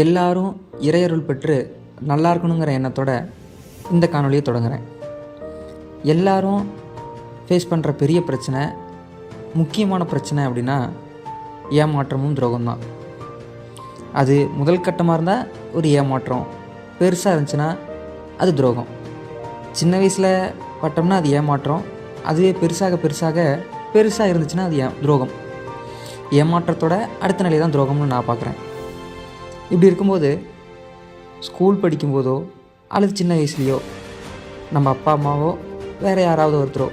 எல்லாரும் இறையருள் பெற்று நல்லா இருக்கணுங்கிற எண்ணத்தோட இந்த காணொலியை தொடங்குகிறேன். எல்லாரும் ஃபேஸ் பண்ணுற பெரிய பிரச்சனை, முக்கியமான பிரச்சனை அப்படின்னா ஏமாற்றமும் துரோகம்தான். அது முதல் கட்டமாக இருந்தால் ஒரு ஏமாற்றம், பெருசாக இருந்துச்சுன்னா அது துரோகம். சின்ன வயசில் பட்டோம்னா அது ஏமாற்றம், அதுவே பெருசாக இருந்துச்சுன்னா அது துரோகம். ஏமாற்றத்தோட அடுத்த நிலை தான் துரோகம்னு நான் பார்க்குறேன். இப்படி இருக்கும்போது ஸ்கூல் படிக்கும்போதோ அல்லது சின்ன வயசுலேயோ நம்ம அப்பா அம்மாவோ வேறு யாராவது ஒருத்தரோ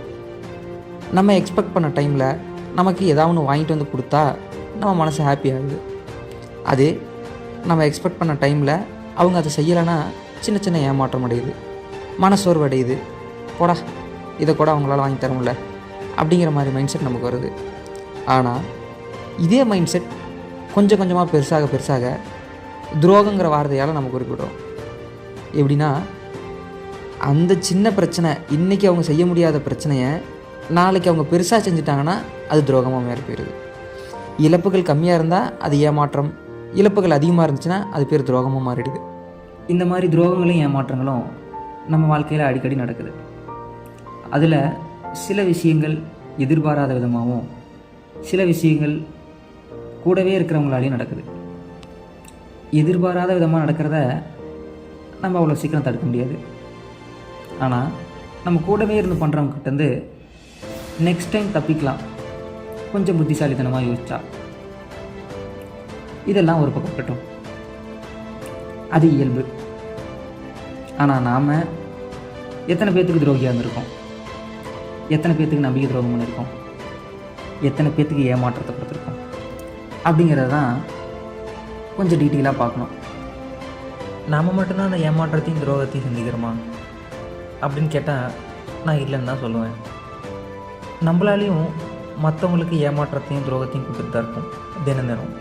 நம்ம எக்ஸ்பெக்ட் பண்ண டைமில் நமக்கு ஏதாவது ஒன்று வாங்கிட்டு வந்து கொடுத்தா நம்ம மனசு ஹாப்பி ஆகுது. அதே நம்ம எக்ஸ்பெக்ட் பண்ண டைமில் அவங்க அதை செய்யலைன்னா சின்ன சின்ன ஏமாற்றம் அடையுது, மனசோர்வு அடையுது. போடா, இதை கூட அவங்களால வாங்கி தர முடியல அப்படிங்கிற மாதிரி மைண்ட் செட் நமக்கு வருது. ஆனால் இதே மைண்ட் செட் கொஞ்சம் கொஞ்சமாக பெருசாக துரோகங்கிற வார்த்தையால் நம்ம குறிப்பிடுறோம். எப்படின்னா, அந்த சின்ன பிரச்சனை இன்றைக்கி அவங்க செய்ய முடியாத பிரச்சனையை நாளைக்கு அவங்க பெருசாக செஞ்சுட்டாங்கன்னா அது துரோகமாக மாறி போயிடுது. இழப்புகள் கம்மியாக இருந்தால் அது ஏமாற்றம், இழப்புகள் அதிகமாக இருந்துச்சுன்னா அது பேர் துரோகமாக மாறிடுது. இந்த மாதிரி துரோகங்களும் ஏமாற்றங்களும் நம்ம வாழ்க்கையில் அடிக்கடி நடக்குது. அதில் சில விஷயங்கள் எதிர்பாராத விதமாகவும் சில விஷயங்கள் கூடவே இருக்கிறவங்களாலேயும் நடக்குது. எதிர்பாராத விதமாக நடக்கிறத நம்ம அவ்வளோ சீக்கிரம் தடுக்க முடியாது. ஆனால் நம்ம கூடவே இருந்து பண்ணுறவங்ககிட்டேருந்து நெக்ஸ்ட் டைம் தப்பிக்கலாம் கொஞ்சம் புத்திசாலித்தனமாக யோசிச்சா. இதெல்லாம் ஒரு பக்கம் கட்டும், அது இயல்பு. ஆனால் நாம் எத்தனை பேர்த்துக்கு துரோகியாக இருந்திருக்கோம், எத்தனை பேர்த்துக்கு நம்பிக்கை துரோகம் பண்ணியிருக்கோம், எத்தனை பேர்த்துக்கு ஏமாற்றத்தை கொடுத்துருக்கோம் அப்படிங்கிறது தான் கொஞ்சம் டீட்டெயிலாக பார்க்கணும். நாம் மட்டும்தான் அந்த ஏமாற்றத்தையும் துரோகத்தையும் செஞ்சுக்கிறோமா அப்படின்னு கேட்டால் நான் இல்லைன்னு தான் சொல்லுவேன். நம்மளாலையும் மற்றவங்களுக்கு ஏமாற்றத்தையும் துரோகத்தையும் கொடுத்துட்டு தான் இருக்கும் தினம்.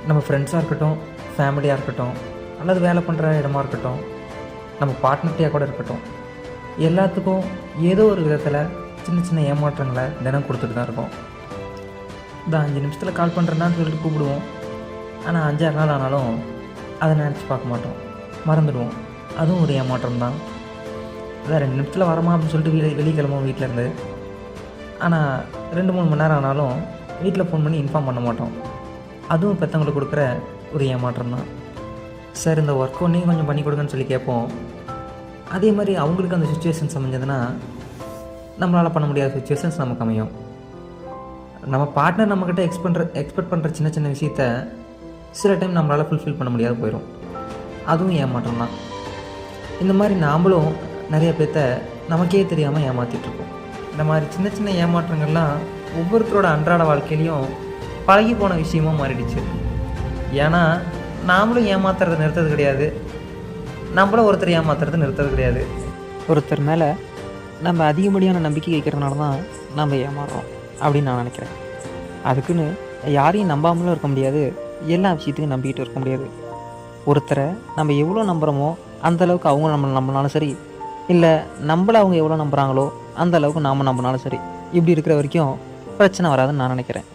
நம்ம ஃப்ரெண்ட்ஸாக இருக்கட்டும், ஃபேமிலியாக இருக்கட்டும், அல்லது வேலை பண்ணுற இடமா இருக்கட்டும், நம்ம பார்ட்னர்ட்டியாக கூட இருக்கட்டும், எல்லாத்துக்கும் ஏதோ ஒரு விதத்தில் சின்ன சின்ன ஏமாற்றங்களை தினம் கொடுத்துட்டு தான் இருக்கோம். இந்த 5 நிமிஷத்தில் கால் பண்ணுறேன்னு சொல்லிட்டு கூப்பிடுவோம். ஆனால் 5-6 நாள் ஆனாலும் அதை நினச்சி பார்க்க மாட்டோம், மறந்துடுவோம். அதுவும் ஒரு ஏமாற்றம் தான். அதான் 2 நிமிஷத்தில் வரமா அப்படின்னு சொல்லிட்டு வெளியே கிளம்புவோம் வீட்டிலேருந்து. ஆனால் 2-3 மணி நேரம் ஆனாலும் வீட்டில் ஃபோன் பண்ணி இன்ஃபார்ம் பண்ண மாட்டோம். அதுவும் பெற்றவங்களுக்கு கொடுக்குற ஒரு ஏமாற்றம் தான். சார், இந்த ஒர்க் ஒன்றையும் கொஞ்சம் பண்ணி கொடுங்கன்னு சொல்லி கேட்போம். அதே மாதிரி அவங்களுக்கு அந்த சுச்சுவேஷன்ஸ் அமைஞ்சதுன்னா நம்மளால் பண்ண முடியாத சுச்சுவேஷன்ஸ் நமக்கு அமையும். நம்ம பார்ட்னர் நம்மக்கிட்ட எக்ஸ்பெக்ட் பண்ணுற சின்ன சின்ன விஷயத்த சில டைம் நம்மளால் ஃபுல்ஃபில் பண்ண முடியாது போயிடும். அதுவும் ஏமாற்றம் தான். இந்த மாதிரி நாம்ளும் நிறைய பேர்த்த நமக்கே தெரியாமல் ஏமாற்றிட்டுருக்கோம். இந்த மாதிரி சின்ன சின்ன ஏமாற்றங்கள்லாம் ஒவ்வொருத்தரோட அன்றாட வாழ்க்கையிலையும் பழகி போன விஷயமாக மாறிடுச்சு. ஏன்னா நாமளும் ஏமாத்துறதை நிறுத்தது கிடையாது, நம்மளும் ஒருத்தர் ஏமாத்துறதை நிறுத்தது கிடையாது. ஒருத்தர் மேலே நம்ம அதிகப்படியான நம்பிக்கை வைக்கிறதுனால தான் நம்ம ஏமாறுறோம் அப்படின்னு நான் நினைக்கிறேன். அதுக்குன்னு யாரையும் நம்பாமலும் இருக்க முடியாது, எல்லா விஷயத்துக்கும் நம்பிக்கிட்டு இருக்க முடியாது. ஒருத்தரை நம்ம எவ்வளோ நம்புகிறோமோ அந்தளவுக்கு அவங்க நம்பினாலும் சரி, இல்லை நம்மளை அவங்க எவ்வளோ நம்புகிறாங்களோ அந்தளவுக்கு நாம் நம்பினாலும் சரி, இப்படி இருக்கிற வரைக்கும் பிரச்சனை வராதுன்னு நான் நினைக்கிறேன்.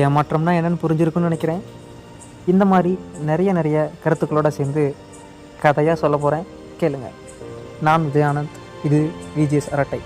ஏமாற்றம்னா என்னென்னு புரிஞ்சிருக்குன்னு நினைக்கிறேன். இந்த மாதிரி நிறைய கருத்துக்களோடு சேர்ந்து கதையாக சொல்ல போகிறேன், கேளுங்க. நான் விஜயானந்த், இது விஜிஎஸ் அரட்டை.